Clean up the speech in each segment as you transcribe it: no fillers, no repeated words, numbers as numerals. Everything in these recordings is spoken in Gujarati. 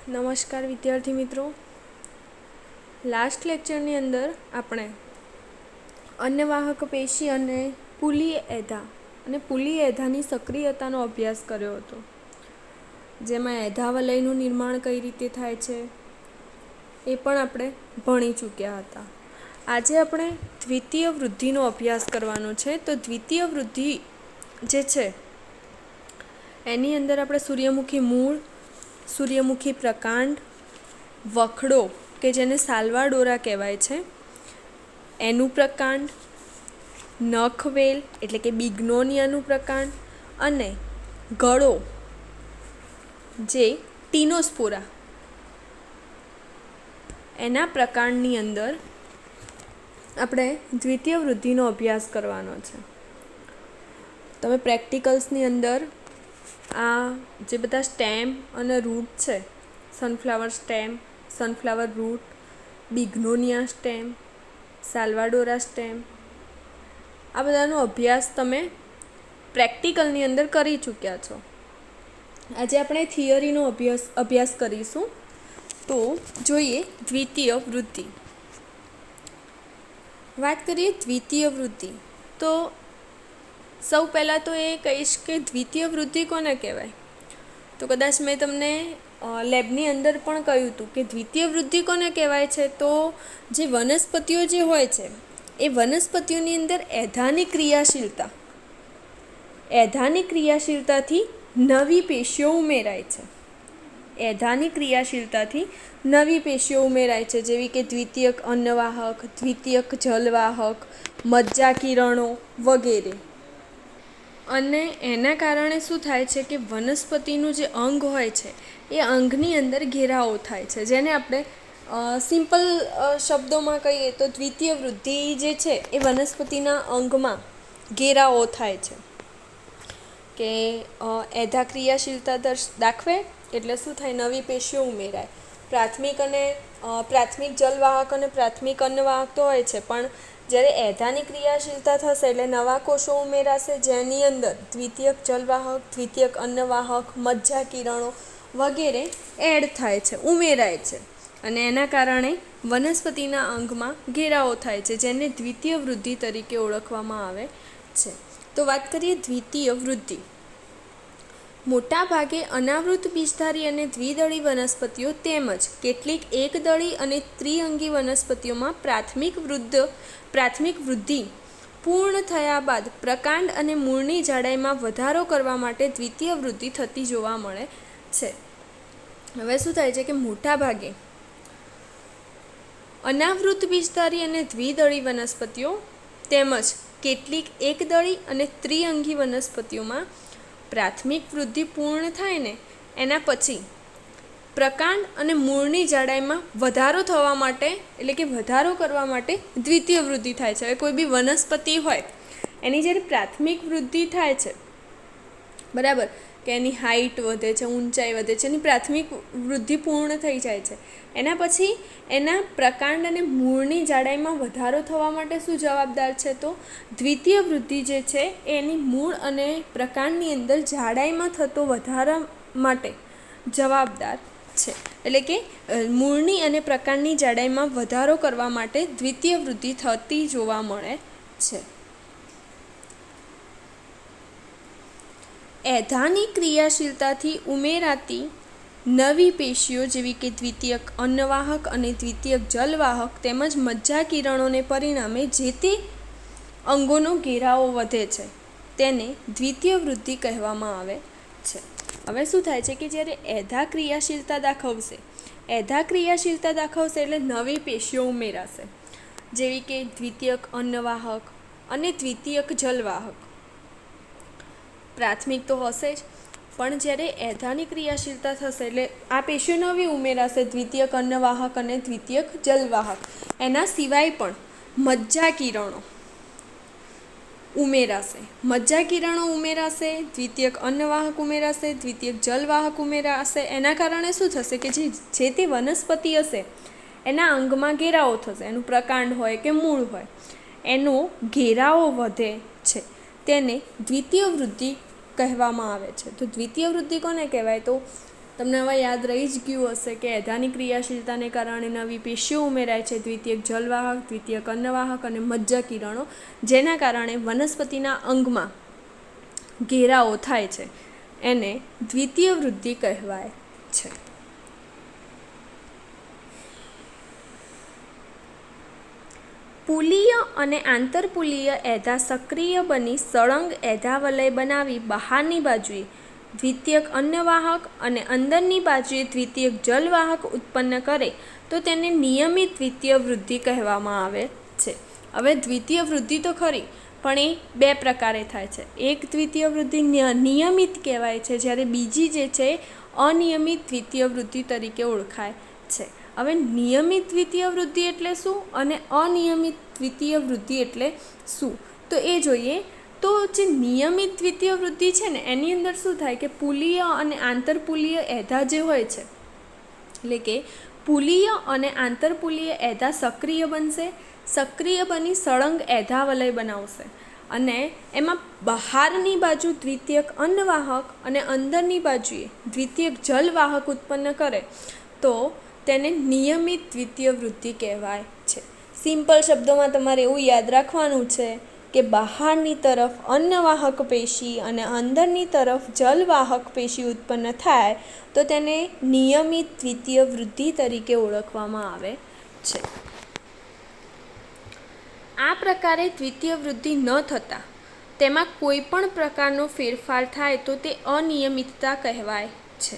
નમસ્કાર વિદ્યાર્થી મિત્રો, લાસ્ટ લેક્ચરની અંદર આપણે અન્નવાહક પેશી અને પુલી એધા અને પુલી એધાની સક્રિયતાનો અભ્યાસ કર્યો હતો, જેમાં એધાવલયનું નિર્માણ કઈ રીતે થાય છે એ પણ આપણે ભણી ચૂક્યા હતા. આજે આપણે દ્વિતીય વૃદ્ધિનો અભ્યાસ કરવાનો છે. તો દ્વિતીય વૃદ્ધિ જે છે એની અંદર આપણે સૂર્યમુખી મૂળ, સૂર્યમુખી પ્રકાંડ, વખડો કે જેને સાલ્વાડોરા કહેવાય છે એનું પ્રકાંડ, નખવેલ એટલે કે બિગ્નોનિયાનું પ્રકાંડ અને ગળો જે ટીનોસ્પોરા એના પ્રકાંડની અંદર આપણે દ્વિતીય વૃદ્ધિનો અભ્યાસ કરવાનો છે. તમે પ્રેક્ટિકલ્સની અંદર આ જે બધા સ્ટેમ અને રૂટ છે, sunflower stem, sunflower root, bignonia stem, salvadora stem, આ બધાનો અભ્યાસ તમે પ્રેક્ટિકલની અંદર કરી ચૂક્યા છો. આજે આપણે થિયરીનો અભ્યાસ કરીશું. તો જોઈએ દ્વિતીય વૃદ્ધિ. વાત કરીએ દ્વિતીય વૃદ્ધિ, તો સૌ પહેલાં તો એ કહીશ કે દ્વિતીય વૃદ્ધિ કોને કહેવાય. તો કદાચ મેં તમને લેબની અંદર પણ કહ્યું હતું કે દ્વિતીય વૃદ્ધિ કોને કહેવાય છે. તો જે વનસ્પતિઓ જે હોય છે એ વનસ્પતિઓની અંદર એધાની ક્રિયાશીલતાથી નવી પેશીઓ ઉમેરાય છે. એધાની ક્રિયાશીલતાથી નવી પેશીઓ ઉમેરાય છે, જેવી કે દ્વિતીયક અન્નવાહક, દ્વિતીયક જલવાહક, મજ્જા કિરણો વગેરે. અને એના કારણે શું થાય છે કે વનસ્પતિનું જે અંગ હોય છે એ અંગની અંદર ઘેરાવો થાય છે, જેને આપણે સિમ્પલ શબ્દોમાં કહીએ તો દ્વિતીય વૃદ્ધિ જે છે એ વનસ્પતિના અંગમાં ઘેરાવો થાય છે. કે એધા ક્રિયાશીલતા દાખવે એટલે શું થાય, નવી પેશીઓ ઉમેરાય. પ્રાથમિક જલવાહક અને પ્રાથમિક અન્નવાહક તો હોય છે, પણ જ્યારે એધાની ક્રિયાશીલતા થશે એટલે નવા કોષો ઉમેરાશે, જેની અંદર દ્વિતીયક જલવાહક, દ્વિતીયક અન્નવાહક, મજ્જા કિરણો વગેરે એડ થાય છે, ઉમેરાય છે. અને એના કારણે વનસ્પતિના અંગમાં ઘેરાવો થાય છે, જેને દ્વિતીય વૃદ્ધિ તરીકે ઓળખવામાં આવે છે. તો વાત કરીએ દ્વિતીય વૃદ્ધિ. મોટાભાગે અનાવૃત બીજધારી અને દ્વિદળી વનસ્પતિઓ તેમજ કેટલીક એકદળી અને ત્રિઅંગી વનસ્પતિઓમાં પ્રાથમિક વૃદ્ધિ પૂર્ણ થયા બાદ પ્રકાંડ અને મૂળની જાડાઈમાં વધારો કરવા માટે દ્વિતીય વૃદ્ધિ થતી જોવા મળે છે. હવે શું થાય છે કે મોટાભાગે અનાવૃત બીજધારી અને દ્વિદળી વનસ્પતિઓ તેમજ કેટલીક એકદળી અને ત્રિઅંગી વનસ્પતિઓમાં પ્રાથમિક વૃદ્ધિ પૂર્ણ થાય ને એના પછી પ્રકાંડ અને મૂળની જાડાઈમાં વધારો થવા માટે એટલે કે વધારો કરવા માટે દ્વિતીય વૃદ્ધિ થાય છે. હવે કોઈ બી વનસ્પતિ હોય એની જ્યારે પ્રાથમિક વૃદ્ધિ થાય છે, બરાબર, કે એની હાઇટ વધે છે, ઊંચાઈ વધે છે, એની પ્રાથમિક વૃદ્ધિ પૂર્ણ થઈ જાય છે, એના પછી એના પ્રકાંડ અને મૂળની જાડાઈમાં વધારો થવા માટે શું જવાબદાર છે, તો દ્વિતીય વૃદ્ધિ જે છે એની મૂળ અને પ્રકાંડની અંદર જાડાઈમાં થતો વધારા માટે જવાબદાર છે. એટલે કે મૂળની અને પ્રકાંડની જાડાઈમાં વધારો કરવા માટે દ્વિતીય વૃદ્ધિ થતી જોવા મળે છે. એધાની ક્રિયાશીલતાથી ઉમેરાતી નવી પેશીઓ જેવી કે દ્વિતીયક અન્નવાહક અને દ્વિતીયક જલવાહક તેમજ મજ્જા કિરણોને પરિણામે જે તે અંગોનો ઘેરાવો વધે છે તેને દ્વિતીય વૃદ્ધિ કહેવામાં આવે છે. હવે શું થાય છે કે જ્યારે એધા ક્રિયાશીલતા દાખવશે એટલે નવી પેશીઓ ઉમેરાશે, જેવી કે દ્વિતીયક અન્નવાહક અને દ્વિતીયક જલવાહક. પ્રાથમિક તો હશે જ, પણ જ્યારે એધાની ક્રિયાશીલતા થશે એટલે આ પેશીઓ નવી ઉમેરાશે, દ્વિતીયક અન્નવાહક અને દ્વિતીયક જલવાહક. એના સિવાય પણ મજ્જા કિરણો ઉમેરાશે, દ્વિતીયક અન્નવાહક ઉમેરાશે, દ્વિતીયક જલવાહક ઉમેરાશે. એના કારણે શું થશે કે જે તે વનસ્પતિ હશે એના અંગમાં ઘેરાવો થશે, એનું પ્રકાંડ હોય કે મૂળ હોય એનો ઘેરાવો વધે છે, તેને દ્વિતીય વૃદ્ધિ કહેવામાં આવે છે. તો દ્વિતીય વૃદ્ધિ કોને કહેવાય, તો તમને હવે યાદ રહી જ ગયું હશે કે એધાની ક્રિયાશીલતાને કારણે નવી પેશીઓ ઉમેરાય છે, દ્વિતીયક જલવાહક, દ્વિતીયક અન્નવાહક અને મજ્જા કિરણો, જેના કારણે વનસ્પતિના અંગમાં ઘેરાવો થાય છે. એને દ્વિતીય વૃદ્ધિ કહેવાય છે. પુલીય અને આંતરપુલીય એધા સક્રિય બની સળંગ એધાવલય બનાવી બહારની બાજુએ દ્વિતીયક અન્નવાહક અને અંદરની બાજુએ દ્વિતીયક જલવાહક ઉત્પન્ન કરે તો તેને નિયમિત દ્વિતીય વૃદ્ધિ કહેવામાં આવે છે. હવે દ્વિતીય વૃદ્ધિ તો ખરી, પણ એ બે પ્રકારે થાય છે. એક દ્વિતીય વૃદ્ધિ નિયમિત કહેવાય છે, જ્યારે બીજી જે છે અનિયમિત દ્વિતીય વૃદ્ધિ તરીકે ઓળખાય છે. હવે નિયમિત દ્વિતીય વૃદ્ધિ એટલે શું અને અનિયમિત દ્વિતીય વૃદ્ધિ એટલે શું, તો એ જોઈએ. તો જે નિયમિત દ્વિતીય વૃદ્ધિ છે ને, એની અંદર શું થાય કે પુલીય અને આંતરપુલીય એધા જે હોય છે, એટલે કે પુલીય અને આંતરપુલીય એધા સક્રિય બનશે, સક્રિય બની સળંગ એધાવલય બનાવશે અને એમાં બહારની બાજુ દ્વિતીયક અન્નવાહક અને અંદરની બાજુએ દ્વિતીયક જલવાહક ઉત્પન્ન કરે તો તેને નિયમિત દ્વિતીય વૃદ્ધિ કહેવાય છે. સિમ્પલ શબ્દોમાં તમારે એવું યાદ રાખવાનું છે કે બહારની તરફ અન્નવાહક પેશી અને અંદરની તરફ જલવાહક પેશી ઉત્પન્ન થાય તો તેને નિયમિત દ્વિતીય વૃદ્ધિ તરીકે ઓળખવામાં આવે છે. આ પ્રકારે દ્વિતીય વૃદ્ધિ ન થતાં તેમાં કોઈ પણ પ્રકારનો ફેરફાર થાય તો તે અનિયમિતતા કહેવાય છે.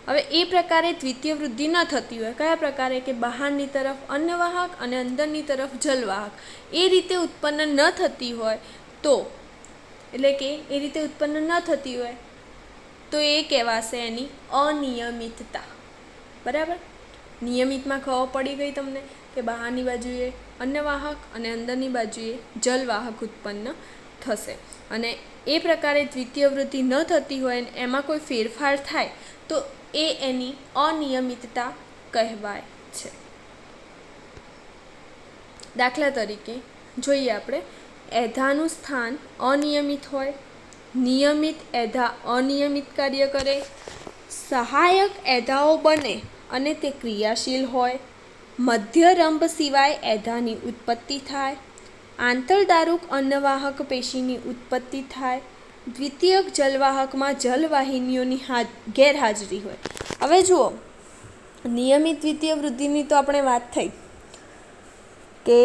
હવે એ પ્રકારે દ્વિતીય વૃદ્ધિ ન થતી હોય, કયા પ્રકારે કે બહારની તરફ અન્નવાહક અને અંદરની તરફ જલવાહક એ રીતે ઉત્પન્ન ન થતી હોય તો, એટલે કે એ રીતે ઉત્પન્ન ન થતી હોય તો એ કહેવાશે એની અનિયમિતતા. બરાબર, નિયમિતમાં ખબર પડી ગઈ તમને કે બહારની બાજુએ અન્નવાહક અને અંદરની બાજુએ જલવાહક ઉત્પન્ન થશે. અને એ પ્રકારે દ્વિતીય વૃદ્ધિ ન થતી હોય એમાં કોઈ ફેરફાર થાય તો એ એની અનિયમિતતા કહેવાય છે. દાખલા તરીકે જોઈએ આપણે, એધાનું સ્થાન અનિયમિત હોય, નિયમિત એધા અનિયમિત કાર્ય કરે, સહાયક એધાઓ બને અને તે ક્રિયાશીલ હોય, મધ્યરંભ સિવાય એધાની ઉત્પત્તિ થાય, આંતરદારૂક અન્નવાહક પેશીની ઉત્પત્તિ થાય, દ્વિતીયક જલવાહકમાં જલવાહિનીઓની ગેરહાજરી હોય. હવે જુઓ, નિયમિત દ્વિતીય વૃદ્ધિની તો આપણે વાત થઈ કે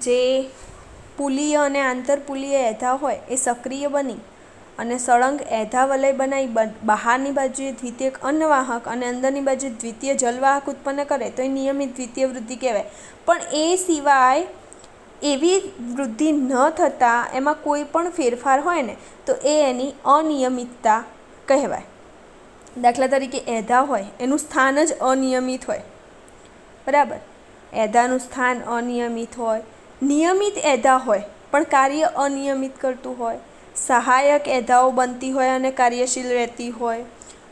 જે પુલીય અને આંતરપુલીય એધા હોય એ સક્રિય બની અને સળંગ એધાવલય બનાવી બહારની બાજુએ દ્વિતીયક અન્નવાહક અને અંદરની બાજુએ દ્વિતીય જલવાહક ઉત્પન્ન કરે તો એ નિયમિત દ્વિતીય વૃદ્ધિ કહેવાય. પણ એ સિવાય એવી વૃદ્ધિ ન થતાં એમાં કોઈ પણ ફેરફાર હોય ને તો એ એની અનિયમિતતા કહેવાય. દાખલા તરીકે એધા હોય, એનું સ્થાન જ અનિયમિત હોય. બરાબર, એધાનું સ્થાન અનિયમિત હોય, નિયમિત એધા હોય પણ કાર્ય અનિયમિત કરતું હોય, સહાયક એધાઓ બનતી હોય અને કાર્યશીલ રહેતી હોય,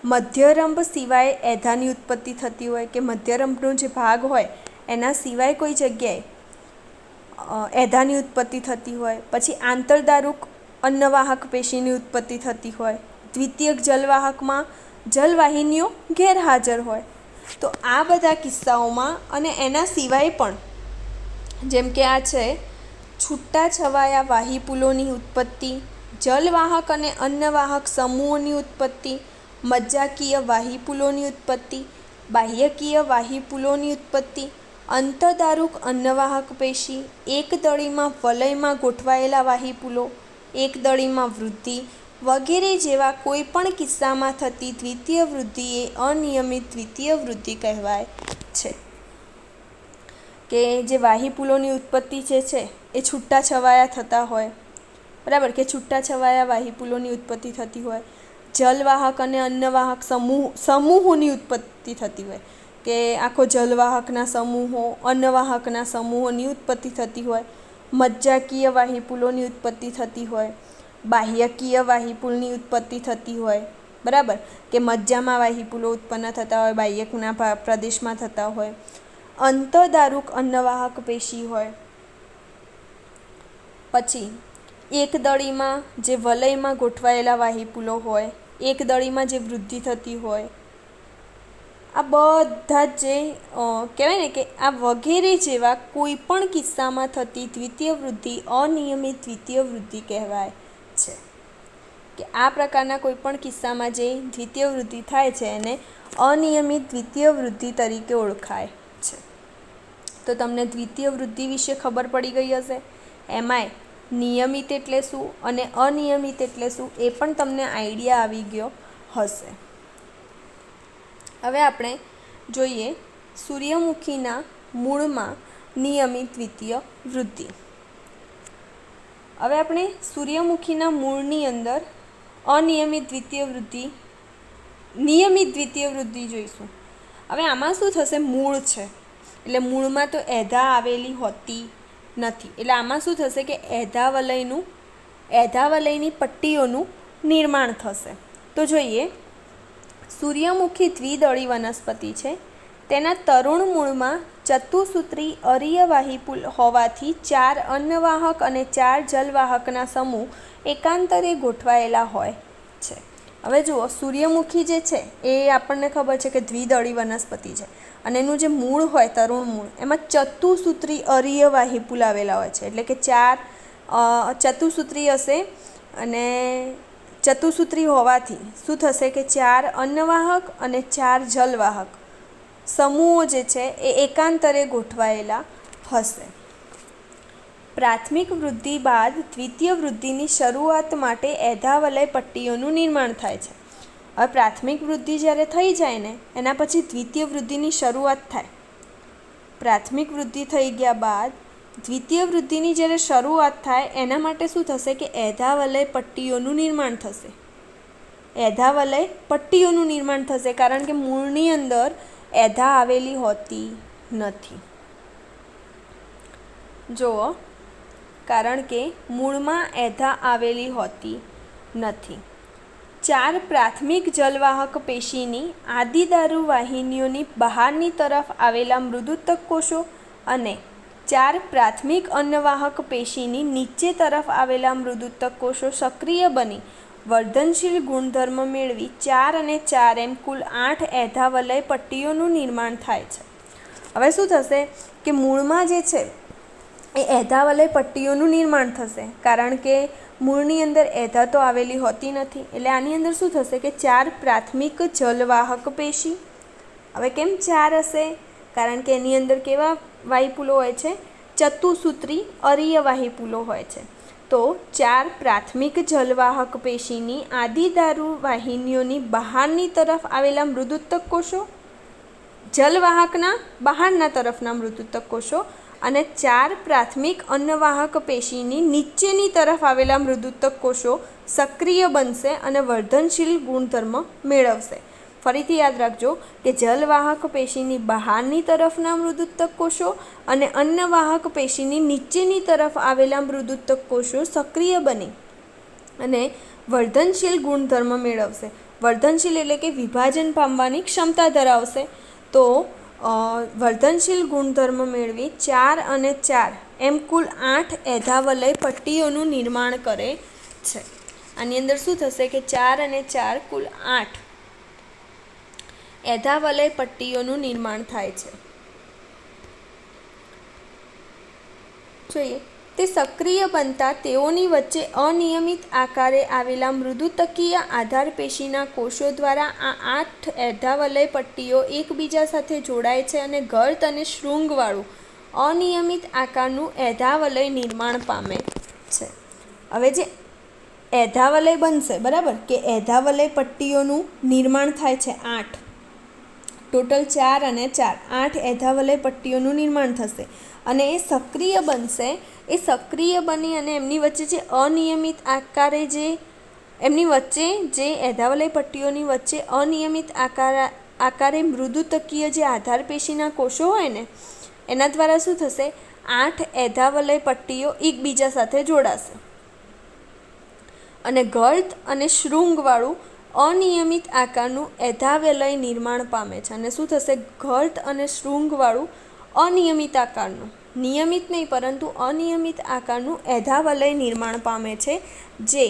મધ્યરંભ સિવાય એધાની ઉત્પત્તિ થતી હોય કે મધ્યરંભનો જે ભાગ હોય એના સિવાય કોઈ જગ્યાએ એધાની ઉત્પત્તિ થતી હોય, પછી આંતરદારૂક અન્નવાહક પેશીની ઉત્પત્તિ થતી હોય, દ્વિતીયક જલવાહકમાં જલવાહિનીઓ ગેરહાજર હોય. તો આ બધા કિસ્સાઓમાં અને એના સિવાય પણ, જેમ કે આ છે છૂટા છવાયા વાહિપુલોની ઉત્પત્તિ, જલવાહક અને અન્નવાહક સમૂહોની ઉત્પત્તિ, મજ્જાકીય વાહિપુલોની ઉત્પત્તિ, બાહ્યકીય વાહિપુલોની ઉત્પત્તિ, અંતઃદારૂક અન્નવાહક પેશી, એક દળીમાં વલયમાં ગોઠવાયેલા વાહિપુલો, એક દળીમાં વૃદ્ધિ વગેરે જેવા કોઈ પણ કિસ્સામાં થતી દ્વિતીય વૃદ્ધિ એ અનિયમિત દ્વિતીય વૃદ્ધિ કહેવાય છે. કે જે વાહિપુલોની ઉત્પત્તિ જે છે એ છૂટા છવાયા થતા હોય, બરાબર, કે છૂટા છવાયા વાહિપુલોની ઉત્પત્તિ થતી હોય, જલવાહક અને અન્નવાહક સમૂહોની ઉત્પત્તિ થતી હોય, કે આખો જલવાહકના સમૂહો, અન્નવાહકના સમૂહોની ઉત્પત્તિ થતી હોય, મજ્જાકીય વાહિપુલોની ઉત્પત્તિ થતી હોય, બાહ્યકીય વાહિપુલની ઉત્પત્તિ થતી હોય, બરાબર, કે મજ્જામાં વાહિપુલો ઉત્પન્ન થતા હોય, બાહ્યકના પ્રદેશમાં થતા હોય, અંતઃદારૂક અન્નવાહક પેશી હોય, પછી એક દળીમાં જે વલયમાં ગોઠવાયેલા વાહિપુલો હોય, એક દળીમાં જે વૃદ્ધિ થતી હોય, આ બધા જ જે કહેવાય ને કે આ વગેરે જેવા કોઈ પણ કિસ્સામાં થતી દ્વિતીય વૃદ્ધિ અનિયમિત દ્વિતીય વૃદ્ધિ કહેવાય છે. કે આ પ્રકારના કોઈ પણ કિસ્સામાં જે દ્વિતીય વૃદ્ધિ થાય છે એને અનિયમિત દ્વિતીય વૃદ્ધિ તરીકે ઓળખાય છે. તો તમને દ્વિતીય વૃદ્ધિ વિશે ખબર પડી ગઈ હશે. એમાંય નિયમિત એટલે શું અને અનિયમિત એટલે શું એ પણ તમને આઈડિયા આવી ગયો હશે. હવે આપણે જોઈએ સૂર્યમુખીના મૂળમાં નિયમિત દ્વિતીય વૃદ્ધિ. હવે આપણે સૂર્યમુખીના મૂળની અંદર અનિયમિત દ્વિતીય વૃદ્ધિ, નિયમિત દ્વિતીય વૃદ્ધિ જોઈશું. હવે આમાં શું થશે, મૂળ છે એટલે મૂળમાં તો એધા આવેલી હોતી નથી. એટલે આમાં શું થશે કે એધાવલયની પટ્ટીઓનું નિર્માણ થશે. તો જોઈએ, સૂર્યમુખી દ્વિદળી વનસ્પતિ છે. તેના તરુણ મૂળમાં ચતુસૂત્રી અરીયવાહી પુલ હોવાથી 4 અન્નવાહક અને 4 જલવાહકના સમૂહ એકાંતરે ગોઠવાયેલા હોય છે. હવે જુઓ, સૂર્યમુખી જે છે એ આપણને ખબર છે કે દ્વિદળી વનસ્પતિ છે અને એનું જે મૂળ હોય, તરુણ મૂળ, એમાં ચતુસૂત્રી અરીયવાહી પુલ આવેલા હોય છે. એટલે કે 4 ચતુસૂત્રી હશે અને ચતુસૂત્રી હોવાથી શું થશે કે 4 અન્નવાહક અને 4 જલવાહક સમૂહો જે છે એ એકાંતરે ગોઠવાયેલા હશે. પ્રાથમિક વૃદ્ધિ બાદ દ્વિતીય વૃદ્ધિની શરૂઆત માટે એધાવલય પટ્ટીઓનું નિર્માણ થાય છે. હવે પ્રાથમિક વૃદ્ધિ જ્યારે થઈ જાય ને એના પછી દ્વિતીય વૃદ્ધિની શરૂઆત થાય. પ્રાથમિક વૃદ્ધિ થઈ ગયા બાદ દ્વિતીય વૃદ્ધિની જ્યારે શરૂઆત થાય એના માટે શું થશે કે એધાવલય પટ્ટીઓનું નિર્માણ થશે. એધાવલય પટ્ટીઓનું નિર્માણ થશે કારણ કે મૂળની અંદર એધા આવેલી હોતી નથી. જુઓ, કારણ કે મૂળમાં એધા આવેલી હોતી નથી. 4 પ્રાથમિક જલવાહક પેશીની આદિદારુ વાહિનીઓની બહારની તરફ આવેલા મૃદુતક કોષો અને 4 પ્રાથમિક અન્નવાહક પેશીની નીચે તરફ આવેલા મૃદુતક કોષો સક્રિય બની વર્ધનશીલ ગુણધર્મ મેળવી 4 અને 4 એમ કુલ 8 એધાવલય પટ્ટીઓનું નિર્માણ થાય છે. હવે શું થશે કે મૂળમાં જે છે એ એધાવલય પટ્ટીઓનું નિર્માણ થશે કારણ કે મૂળની અંદર એધા તો આવેલી હોતી નથી. એટલે આની અંદર શું થશે કે 4 પ્રાથમિક જલવાહક પેશી. હવે કેમ 4 હશે? કારણ કે એની અંદર કેવા વાહિપુલો હોય છે? ચતુસૂત્રી અરીયવાહી પુલો હોય છે. તો 4 પ્રાથમિક જલવાહક પેશીની આદિદારુ વાહિનીઓની બહારની તરફ આવેલા મૃદુતક કોષો, જલવાહકના બહારના તરફના મૃદુતક કોષો અને 4 પ્રાથમિક અન્નવાહક પેશીની નીચેની તરફ આવેલા મૃદુતક કોષો સક્રિય બનશે અને વર્ધનશીલ ગુણધર્મ મેળવશે. ફરીથી યાદ રાખજો કે જલવાહક પેશીની બહારની તરફના મૃદુતક કોષો અને અન્નવાહક પેશીની નીચેની તરફ આવેલા મૃદુતક કોષો સક્રિય બની અને વર્ધનશીલ ગુણધર્મ મેળવશે. વર્ધનશીલ એટલે કે વિભાજન પામવાની ક્ષમતા ધરાવશે. તો વર્ધનશીલ ગુણધર્મ મેળવી 4 અને 4 એમ કુલ 8 એધાવલય પટ્ટીઓનું નિર્માણ કરે છે. આની અંદર શું થશે કે 4 અને 4 કુલ 8 એધાવલય પટ્ટીઓનું નિર્માણ થાય છે. જોઈએ, તે સક્રિય બનતા તેઓની વચ્ચે અનિયમિત આકારે આવેલા મૃદુતકીય આધારપેશીના કોષો દ્વારા આ 8 એધાવલય પટ્ટીઓ એકબીજા સાથે જોડાય છે અને ગર્ત અને શૃંગવાળું અનિયમિત આકારનું એધાવલય નિર્માણ પામે છે. હવે જે એધાવલય બનશે, બરાબર, કે એધાવલય પટ્ટીઓનું નિર્માણ થાય છે 8, ટોટલ 4 અને 4 8 એધાવલય પટ્ટીઓનું નિર્માણ થશે અને એ સક્રિય બનશે. એ સક્રિય બની અને એમની વચ્ચે જે અનિયમિત આકારે એમની વચ્ચે જે એધાવલય પટ્ટીઓની વચ્ચે અનિયમિત આકારે મૃદુતકીય જે આધારપેશીના કોષો હોય ને એના દ્વારા શું થશે, 8 એધાવલય પટ્ટીઓ એકબીજા સાથે જોડાશે અને ગર્ત અને શૃંગવાળું અનિયમિત આકારનું એધાવલય નિર્માણ પામે છે. અને શું થશે, ગર્ત અને શૃંગવાળું અનિયમિત આકારનું, નિયમિત નહીં પરંતુ અનિયમિત આકારનું એધાવલય નિર્માણ પામે છે જે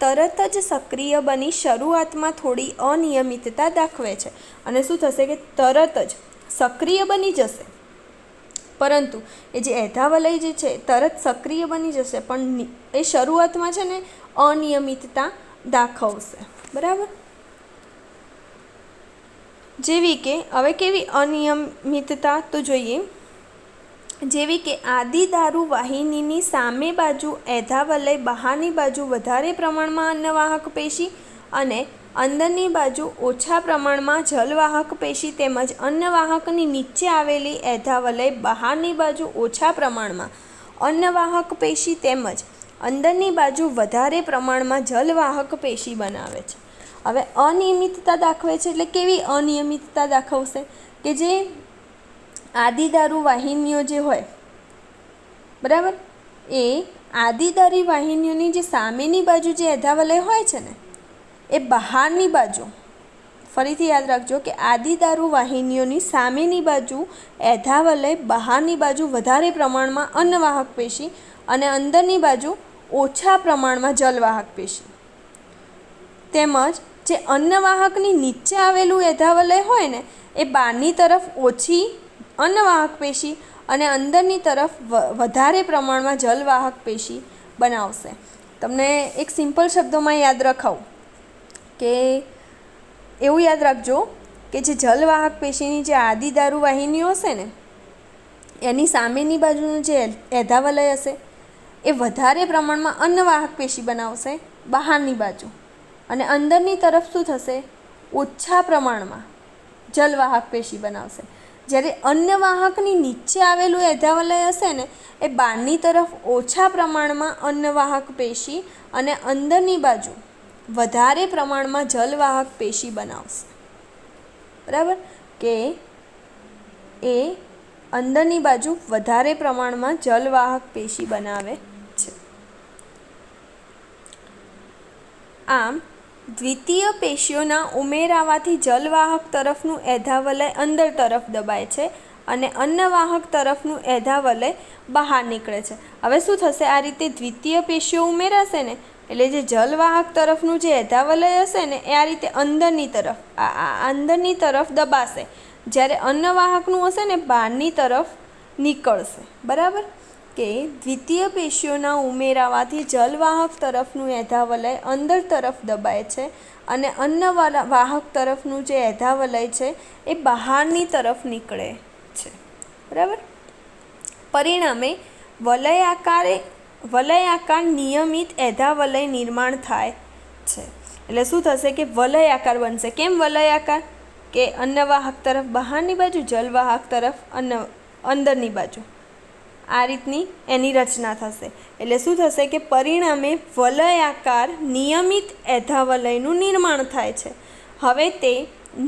તરત જ સક્રિય બની શરૂઆતમાં થોડી અનિયમિતતા દાખવે છે. અને શું થશે કે તરત જ સક્રિય બની જશે, પરંતુ એ જે એધાવલય જે છે તરત સક્રિય બની જશે, પણ એ શરૂઆતમાં છે ને અનિયમિતતા દાખવશે. બરાબર. જેવી કે હવે કેવી અનિયમિતતા તો જોઈએ, જેવી કે આદિદારુ વાહિનીની સામે બાજુ એધાવલય, બહારની બાજુ વધારે પ્રમાણમાં અન્નવાહક પેશી અને અંદરની બાજુ ઓછા પ્રમાણમાં જલવાહક પેશી, તેમજ અન્નવાહકની નીચે આવેલી એધાવલય, બહારની બાજુ ઓછા પ્રમાણમાં અન્નવાહક પેશી તેમજ અંદરની બાજુ વધારે પ્રમાણમાં જલવાહક પેશી બનાવે છે. હવે અનિયમિતતા દાખવે છે એટલે કેવી અનિયમિતતા દાખવશે કે જે આદિદારુ વાહિનીઓ જે હોય, બરાબર, એ આદિદારી વાહિનીઓની જે સામેની બાજુ જે એધાવલય હોય છે ને એ બહારની બાજુ, ફરીથી યાદ રાખજો કે આદિદારુ વાહિનીઓની સામેની બાજુ એધાવલય, બહારની બાજુ વધારે પ્રમાણમાં અન્નવાહક પેશી અને અંદરની બાજુ ઓછા પ્રમાણમાં જલવાહક પેશી, તેમજ જે અન્નવાહકની નીચે આવેલું એધાવલય હોય ને એ બહારની તરફ ઓછી અન્નવાહક પેશી અને અંદરની તરફ વધારે પ્રમાણમાં જલવાહક પેશી બનાવશે. તમને એક સિમ્પલ શબ્દોમાં યાદ રખાવું કે એવું યાદ રાખજો કે જે જલવાહક પેશીની જે આદિદારુ વાહિનીઓ હશે ને એની સામેની બાજુનું જે એધાવલય હશે એ વધારે પ્રમાણમાં અન્નવાહક પેશી બનાવશે બહારની બાજુ, અને અંદરની તરફ શું થશે, ઓછા પ્રમાણમાં જલવાહક પેશી બનાવશે. જ્યારે અન્નવાહકની નીચે આવેલું એધાવલય હશે ને એ બહારની તરફ ઓછા પ્રમાણમાં અન્નવાહક પેશી અને અંદરની બાજુ વધારે પ્રમાણમાં જલવાહક પેશી બનાવશે. બરાબર, કે એ અંદરની બાજુ વધારે પ્રમાણમાં જલવાહક પેશી બનાવે છે. આમ દ્વિતીય પેશીઓના ઉમેરાવાથી જલવાહક તરફનું એધાવલય અંદર તરફ દબાય છે અને અન્નવાહક તરફનું એધાવલય બહાર નીકળે છે. હવે શું થશે, આ રીતે દ્વિતીય પેશીઓ ઉમેરાશે ને એટલે જે જલવાહક તરફનું જે એધાવલય હશે ને એ આ રીતે અંદરની તરફ દબાશે, જ્યારે અન્નવાહકનું હશે ને બહારની તરફ નીકળશે. બરાબર, કે દ્વિતીય પેશીઓના ઉમેરાવાથી જલવાહક તરફનું એધાવલય અંદર તરફ દબાય છે અને અન્નવાહક તરફનું જે એધાવલય છે એ બહારની તરફ નીકળે છે. બરાબર. પરિણામે વલયાકાર નિયમિત એધાવલય નિર્માણ થાય છે. એટલે શું થશે કે વલયાકાર બનશે. કેમ વલયાકાર? કે અન્નવાહક તરફ બહારની બાજુ, જલવાહક તરફ અંદરની બાજુ, આ રીતની એની રચના થશે. એટલે શું થશે કે પરિણામે વલયાકાર નિયમિત એધાવલયનું નિર્માણ થાય છે. હવે તે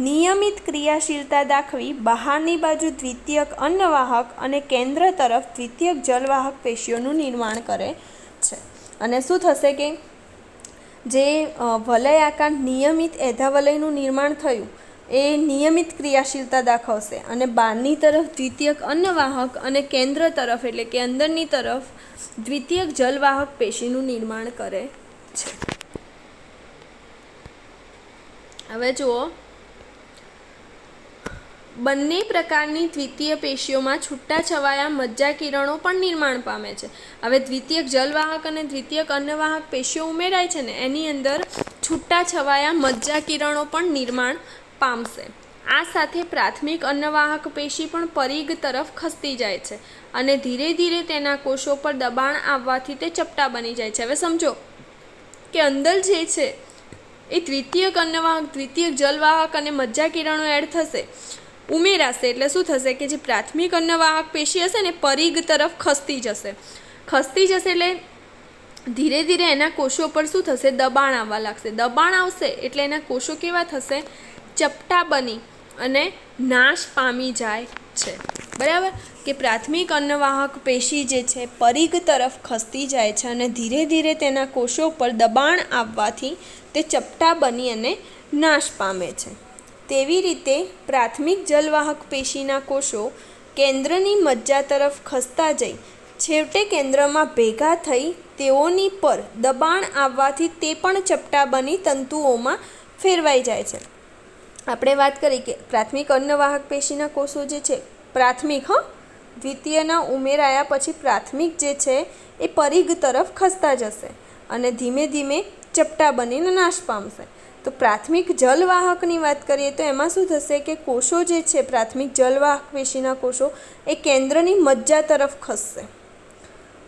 નિયમિત ક્રિયાશીલતા દાખવી બહારની બાજુ દ્વિતીયક અન્નવાહક અને કેન્દ્ર તરફ દ્વિતીયક જલવાહક પેશીઓનું નિર્માણ કરે છે. અને શું થશે કે જે વલયાકાર નિયમિત એધાવલયનું નિર્માણ થયું એ નિયમિત ક્રિયાશીલતા દાખવશે અને બહારની તરફ દ્વિતીયક અન્નવાહક અને કેન્દ્ર તરફ એટલે કે અંદરની તરફ દ્વિતીયક જલવાહક પેશીનું નિર્માણ કરે છે. હવે જુઓ, બંને પ્રકારની દ્વિતીય પેશીઓમાં છૂટાછવાયા મજ્જાકિરણો પણ નિર્માણ પામે છે. હવે દ્વિતીયક જલવાહક અને દ્વિતીયક અન્નવાહક પેશીઓ ઉમેરાય છે ને એની અંદર છૂટાછવાયા મજ્જાકિરણો પણ નિર્માણ પામશે. આ સાથે પ્રાથમિક અન્નવાહક પેશી પણ પરિઘ તરફ ખસતી જાય છે અને ધીરે ધીરે તેના કોષો પર દબાણ આવવાથી તે ચપટા બની જાય છે. હવે સમજો કે અંદર જે છે એ દ્વિતીયક અન્નવાહક, દ્વિતીયક જલવાહક અને મજ્જાકિરણો એડ થશે, ઉમેરાશે. એટલે શું થશે કે જે પ્રાથમિક અન્નવાહક પેશી હશે ને પરિઘ તરફ ખસતી જશે એટલે ધીરે ધીરે એના કોષો પર શું થશે, દબાણ આવવા લાગશે. દબાણ આવશે એટલે એના કોષો કેવા થશે, ચપટા બની અને નાશ પામી જાય છે. બરાબર, કે પ્રાથમિક અન્નવાહક પેશી જે છે પરિઘ તરફ ખસતી જાય છે અને ધીરે ધીરે તેના કોષો પર દબાણ આવવાથી તે ચપટા બની અને નાશ પામે છે. તેવી રીતે પ્રાથમિક જલવાહક પેશીના કોષો કેન્દ્રની મજ્જા તરફ ખસતા જઈ છેવટે કેન્દ્રમાં ભેગા થઈ તેઓની પર દબાણ આવવાથી તે પણ ચપટા બની તંતુઓમાં ફેરવાઈ જાય છે. આપણે વાત કરી કે પ્રાથમિક અન્નવાહક પેશીના કોષો જે છે, પ્રાથમિક દ્વિતીયના ઉમેરાયા પછી પ્રાથમિક જે છે એ પરિઘ તરફ ખસતા જશે અને ધીમે ધીમે ચપટા બનીને નાશ પામશે. તો પ્રાથમિક જલવાહકની વાત કરીએ તો એમાં શું થશે કે કોષો જે છે, પ્રાથમિક જલવાહક પેશીના કોષો એ કેન્દ્રની મજ્જા તરફ ખસશે.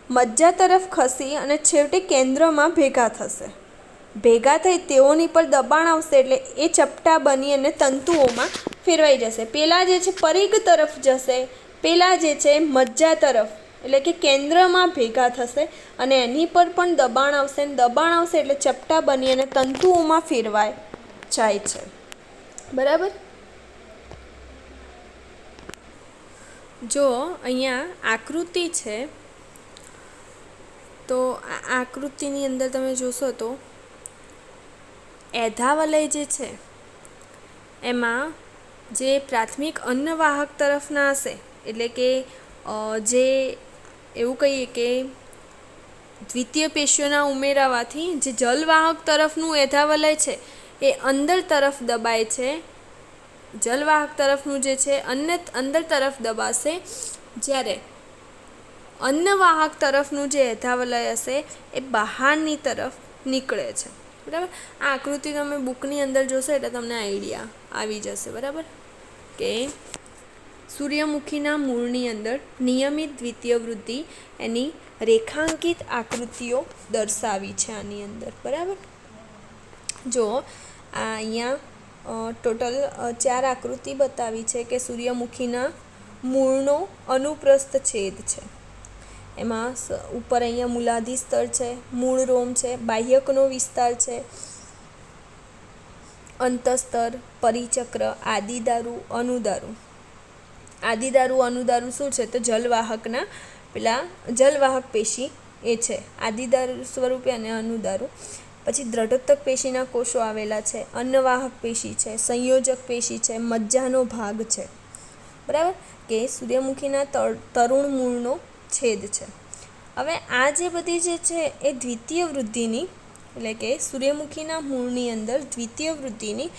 મજ્જા તરફ ખસી અને છેવટે કેન્દ્રમાં ભેગા થશે. ભેગા થઈ તેઓની પર દબાણ આવશે એટલે એ ચપટા બની અને તંતુઓમાં ફેરવાઈ જશે. પહેલાં જે છે પરિઘ તરફ જશે, પહેલાં જે છે મજ્જા તરફ એટલે કે કેન્દ્રમાં ભેગા થશે અને એની પર પણ દબાણ આવશે. દબાણ આવશે એટલે ચપટા બની અને તંતુઓમાં ફેરવાઈ જાય છે. બરાબર. જો અહીંયા આકૃતિ છે તો આ આકૃતિની અંદર તમે જોશો તો એધાવલય જે છે એમાં જે પ્રાથમિક અન્નવાહક તરફના હશે, એટલે કે જે એવું કહીએ કે દ્વિતીય પેશીઓના ઉમેરાવાથી જે જલવાહક તરફનું એધાવલય છે એ અંદર તરફ દબાય છે. જલવાહક તરફનું જે છે અંદર તરફ દબાશે, જ્યારે અન્નવાહક તરફનું જે એધાવલય હશે એ બહારની તરફ નીકળે છે. બરાબર. આ આકૃતિ તમે બુકની અંદર જોશો એટલે તમને આઈડિયા આવી જશે. બરાબર. કે સૂર્યમુખીના મૂળની અંદર નિયમિત દ્વિતીય વૃદ્ધિ એની રેખાંકિત આકૃતિઓ દર્શાવી છે આની અંદર. બરાબર. જો આ અહીંયા ટોટલ 4 આકૃતિ બતાવી છે કે સૂર્યમુખીના મૂળનો અનુપ્રસ્થ છેદ છે. એમાં ઉપર અહીંયા મૂલાધિ સ્તર છે, મૂળ રોમ છે, બાહ્યકનો વિસ્તાર છે, અંતસ્તર, પરિચક્ર, આદિદારુ, અનુદારુ. આદિદારુ અનુદારુ શું છે તો જલવાહકના પેલા જલવાહક પેશી એ છે, આદિદારુ સ્વરૂપે અને અનુદારુ. પછી દ્રઢોત્તક પેશીના કોષો આવેલા છે, અન્નવાહક પેશી છે, સંયોજક પેશી છે, મજ્જાનો ભાગ છે. બરાબર. કે સૂર્યમુખીના તરુણ મૂળનો છેદ છે. હવે આ જે બધી જે છે એ દ્વિતીય વૃદ્ધિની એટલે કે સૂર્યમુખીના મૂળની અંદર દ્વિતીય વૃદ્ધિની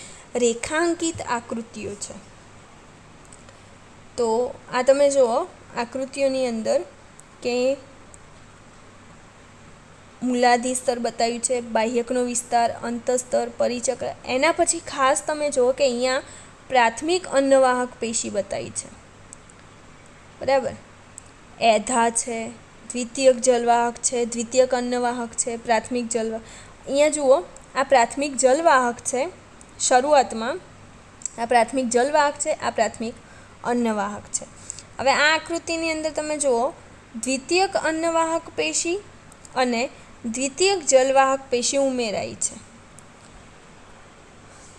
રેખાંકિત આકૃતિઓ છે. તો આ તમે જુઓ આકૃતિઓની અંદર કે મૂલાધિ સ્તર બતાવ્યું છે, બાહ્યકનો વિસ્તાર, અંતસ્તર, પરિચક્ર. એના પછી ખાસ તમે જુઓ કે અહીંયા પ્રાથમિક અન્નવાહક પેશી બતાવી છે. બરાબર. એધા છે, દ્વિતીયક જલવાહક છે, દ્વિતીયક અન્નવાહક છે, પ્રાથમિક જલવાહક. અહીંયા જુઓ આ પ્રાથમિક જલવાહક છે. શરૂઆતમાં આ પ્રાથમિક જલવાહક છે, આ પ્રાથમિક અન્નવાહક છે. હવે આ આકૃતિની અંદર તમે જુઓ દ્વિતીયક અન્નવાહક પેશી અને દ્વિતીયક જલવાહક પેશી ઉમેરાઈ છે.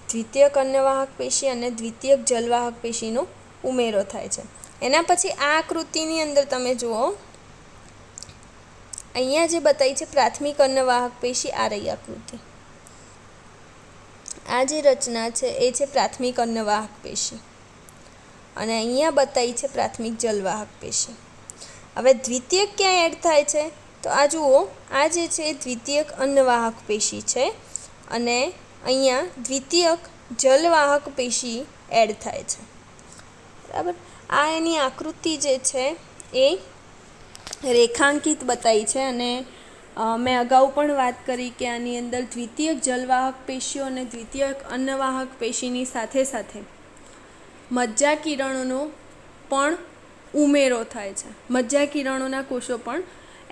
દ્વિતીયક અન્નવાહક પેશી અને દ્વિતીયક જલવાહક પેશીનો ઉમેરો થાય છે. એના પછી આ આકૃતિની અંદર તમે જુઓ અહીંયા જે બતાવી છે પ્રાથમિક અન્નવાહક પેશી, આ રહી આકૃતિ. આ જે રચના છે એ છે પ્રાથમિક અન્નવાહક પેશી અને અહીંયા બતાવી છે પ્રાથમિક જલવાહક પેશી. હવે દ્વિતીયક ક્યાં એડ થાય છે તો આ જુઓ, આ જે છે એ દ્વિતીયક અન્નવાહક પેશી છે અને અહીંયા દ્વિતીયક જલવાહક પેશી એડ થાય છે. બરાબર. આ એની આકૃતિ જે છે એ રેખાંકિત બતાવી છે અને મેં અગાઉ પણ વાત કરી કે આની અંદર દ્વિતીયક જલવાહક પેશીઓ અને દ્વિતીયક અન્નવાહક પેશીની સાથે સાથે મજ્જા કિરણોનો પણ ઉમેરો થાય છે. મજ્જા કિરણોના કોષો પણ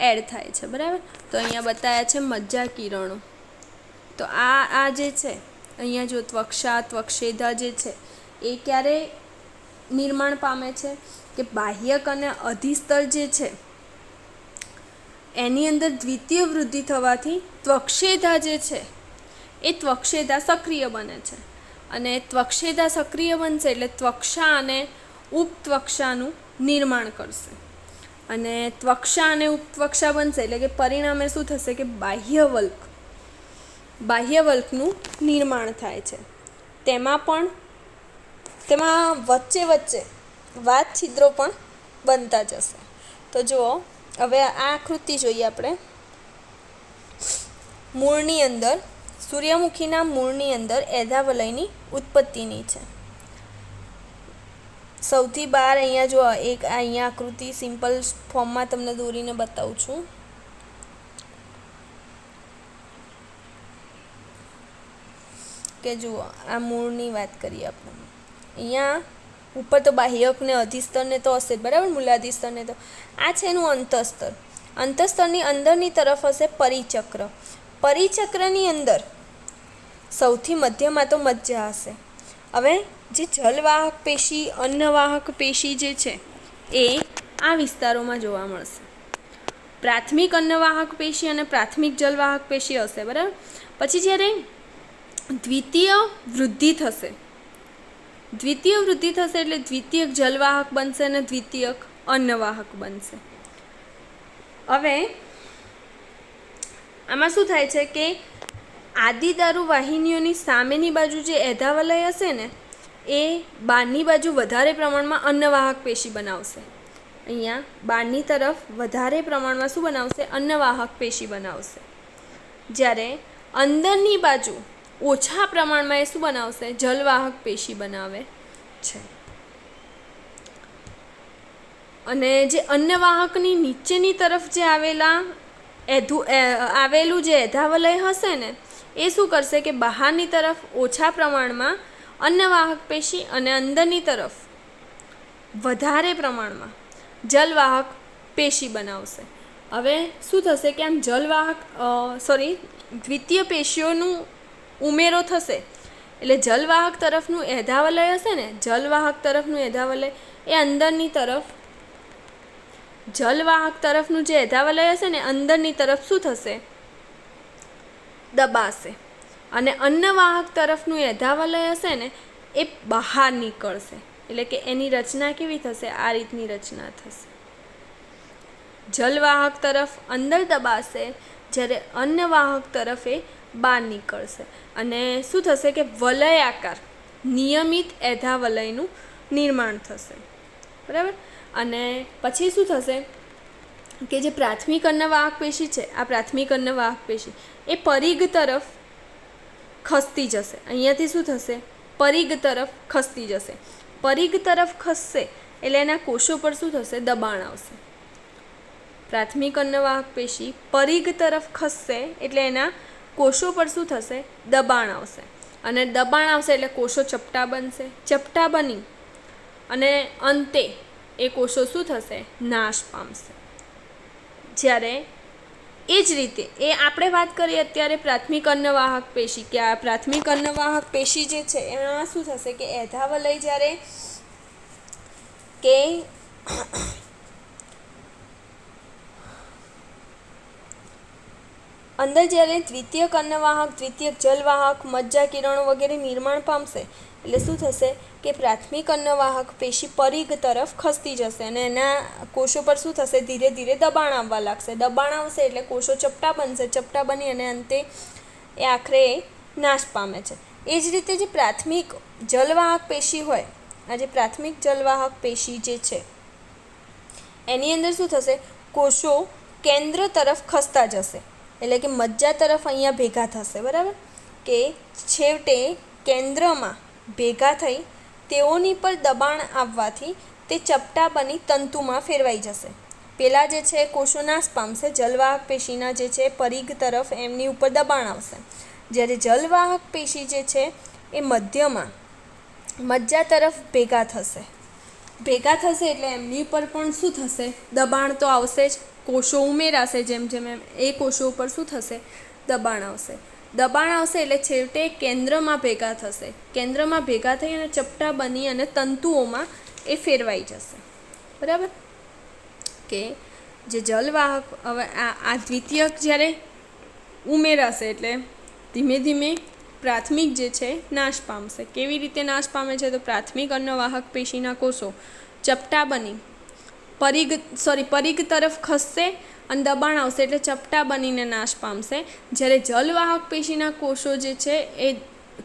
એડ થાય છે. બરાબર. તો અહીંયા બતાવ્યા છે મજ્જા કિરણો. તો આ જે છે અહીંયા જો ત્વક્ષા, ત્વક્ષેધા જે છે એ ક્યારે નિર્માણ પામે છે કે બાહ્યક અને અધિસ્તર જે છે એની અંદર દ્વિતીય વૃદ્ધિ થવાથી ત્વક્ષેધા જે છે એ ત્વક્ષેધા સક્રિય બને છે અને ત્વક્ષેધા સક્રિય બનશે એટલે ત્વક્ષા અને ઉપત્વક્ષાનું નિર્માણ કરશે અને ત્વક્ષા અને ઉપત્વક્ષા બનશે એટલે કે પરિણામે શું થશે કે બાહ્યવલ્કનું નિર્માણ થાય છે. તેમાં વચ્ચે વાતછિદ્રો પણ બનતા જશે. તો જુઓ હવે આ આકૃતિ જોઈએ આપણે. મૂળની અંદર સૂર્યમુખીના મૂળની અંદર એધાવલયની ઉત્પત્તિની છે. સૌથી બહાર અહીંયા જો એક અહીંયા આકૃતિ સિમ્પલ ફોર્મમાં તમને દોરીને બતાવું છું. કે જુઓ આ મૂળની વાત કરીએ આપણે. અહીંયા ઉપર તો બાહ્યક ને અધિસ્તરને તો હશે જ, બરાબર, મૂલાધિસ્તરને તો. આ છે એનું અંતઃસ્તર. અંતઃસ્તરની અંદરની તરફ હશે પરિચક્ર. પરિચક્રની અંદર સૌથી મધ્યમાં તો મજ્જા હશે. હવે જે જલવાહક પેશી, અન્નવાહક પેશી જે છે એ આ વિસ્તારોમાં જોવા મળશે. પ્રાથમિક અન્નવાહક પેશી અને પ્રાથમિક જલવાહક પેશી હશે, બરાબર. પછી જ્યારે દ્વિતીય વૃદ્ધિ થશે, દ્વિતીય વૃદ્ધિ થશે એટલે દ્વિતીયક જલવાહક બનશે અને દ્વિતીયક અન્નવાહક બનશે. હવે આમાં શું થાય છે કે આદિદારુ વાહિનીઓની સામેની બાજુ જે એધાવલય હશે ને એ બહારની બાજુ વધારે પ્રમાણમાં અન્નવાહક પેશી બનાવશે. અહીંયા બહારની તરફ વધારે પ્રમાણમાં શું બનાવશે? અન્નવાહક પેશી બનાવશે. જ્યારે અંદરની બાજુ ઓછા પ્રમાણમાં એ શું બનાવશે? જલવાહક પેશી બનાવે છે. અને જે અન્નવાહકની નીચેની તરફ જે આવેલું જે એધાવલય હશે ને એ શું કરશે કે બહારની તરફ ઓછા પ્રમાણમાં અન્નવાહક પેશી અને અંદરની તરફ વધારે પ્રમાણમાં જલવાહક પેશી બનાવશે. હવે શું થશે કે આમ દ્વિતીય પેશીઓનું ઉમેરો થશે એટલે જલવાહક તરફનું એધાવલય હશે ને, જલવાહક તરફનું એધાવલય એ અંદરની તરફ, જલવાહક તરફનું જે એધાવલય હશે ને અંદરની તરફ શું થશે? દબાશે. અને અન્નવાહક તરફનું એધાવલય હશે ને એ બહાર નીકળશે. એટલે કે એની રચના કેવી થશે? આ રીતની રચના થશે. જલવાહક તરફ અંદર દબાશે, જ્યારે અન્નવાહક તરફ એ બહાર નીકળશે. અને શું થશે કે વલયાકાર નિયમિત એધાવલયનું નિર્માણ થશે, બરાબર. અને પછી શું થશે કે જે પ્રાથમિક અન્નવાહક પેશી છે, આ પ્રાથમિક અન્નવાહક પેશી એ પરિઘ તરફ ખસતી જશે. અહીંયાથી શું થશે? પરિઘ તરફ ખસતી જશે. પરિઘ તરફ ખસશે એટલે એના કોષો પર શું થશે? દબાણ આવશે. પ્રાથમિક અન્નવાહક પેશી પરિઘ તરફ ખસશે એટલે એના કોષો પર શું થશે? દબાણ આવશે. અને દબાણ આવશે એટલે કોષો ચપટા બનશે. ચપટા બની અને અંતે એ કોષો શું થશે? નાશ પામશે. જ્યારે એ જ રીતે એ આપણે વાત કરીએ અત્યારે પ્રાથમિક અન્નવાહક પેશી, કે આ પ્રાથમિક અન્નવાહક પેશી જે છે એમાં શું થશે કે એધાવલય જ્યારે કે અંદર જ્યારે દ્વિતીયક અન્નવાહક, દ્વિતીયક જલવાહક, મજ્જા, કિરણો વગેરે નિર્માણ પામશે એટલે શું થશે કે પ્રાથમિક અન્નવાહક પેશી પરિઘ તરફ ખસતી જશે અને એના કોષો પર શું થશે? ધીરે ધીરે દબાણ આવવા લાગશે. દબાણ આવશે એટલે કોષો ચપટા બનશે. ચપટા બની અને અંતે એ આખરે નાશ પામે છે. એ જ રીતે જે પ્રાથમિક જલવાહક પેશી હોય, આ જે પ્રાથમિક જલવાહક પેશી જે છે એની અંદર શું થશે? કોષો કેન્દ્ર તરફ ખસતા જશે. એટલે કે મજ્જા તરફ અહીંયા ભેગા થશે, બરાબર. કે છેવટે કેન્દ્રમાં ભેગા થઈ તેઓની પર દબાણ આવવાથી તે ચપટા બની તંતુમાં ફેરવાઈ જશે. પેલા જે છે કોષો નાશ પામશે. જલવાહક પેશીના જે છે પરિઘ તરફ એમની ઉપર દબાણ આવશે. જ્યારે જલવાહક પેશી જે છે એ મધ્યમાં મજ્જા તરફ ભેગા થશે. ભેગા થશે એટલે એમની ઉપર પણ શું થશે? દબાણ તો આવશે જ. કોષો ઉમેરાશે જેમ જેમ એમ એ કોષો ઉપર શું થશે? દબાણ આવશે. દબાણ આવશે એટલે છેવટે કેન્દ્રમાં ભેગા થશે. કેન્દ્રમાં ભેગા થઈ અને ચપટા બની અને તંતુઓમાં એ ફેરવાઈ જશે, બરાબર. કે જે જલવાહક, હવે આ દ્વિતીયક જ્યારે ઉમેરાશે એટલે ધીમે ધીમે પ્રાથમિક જે છે નાશ પામશે. કેવી રીતે નાશ પામે છે? તો પ્રાથમિક અન્નવાહક પેશીના કોષો ચપટા બની પરિઘ તરફ ખસશે અને દબાણ આવશે એટલે ચપટા બનીને નાશ પામશે. જ્યારે જલવાહક પેશીના કોષો જે છે એ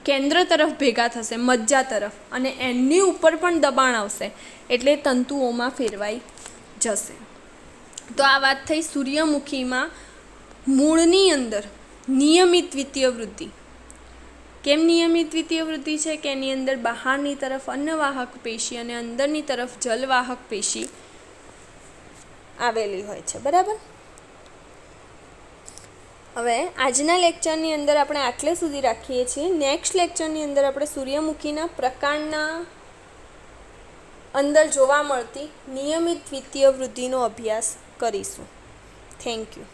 કેન્દ્ર તરફ ભેગા થશે, મજ્જા તરફ, અને એની ઉપર પણ દબાણ આવશે એટલે તંતુઓમાં ફેરવાઈ જશે. તો આ વાત થઈ સૂર્યમુખીમાં મૂળની અંદર નિયમિત દ્વિતીય વૃદ્ધિ. કેમ નિયમિત દ્વિતીય વૃદ્ધિ છે કે એની અંદર બહારની તરફ અન્નવાહક પેશી અને અંદરની તરફ જલવાહક પેશી આવેલી હોય છે. બરાબર. હવે આજના લેક્ચરની અંદર આપણે આટલે સુધી રાખીએ છીએ. નેક્સ્ટ લેક્ચરની અંદર આપણે સૂર્યમુખીના પ્રકારના અંદર જોવા મળતી નિયમિત દ્વિતીય વૃદ્ધિનો અભ્યાસ કરીશું. Thank you.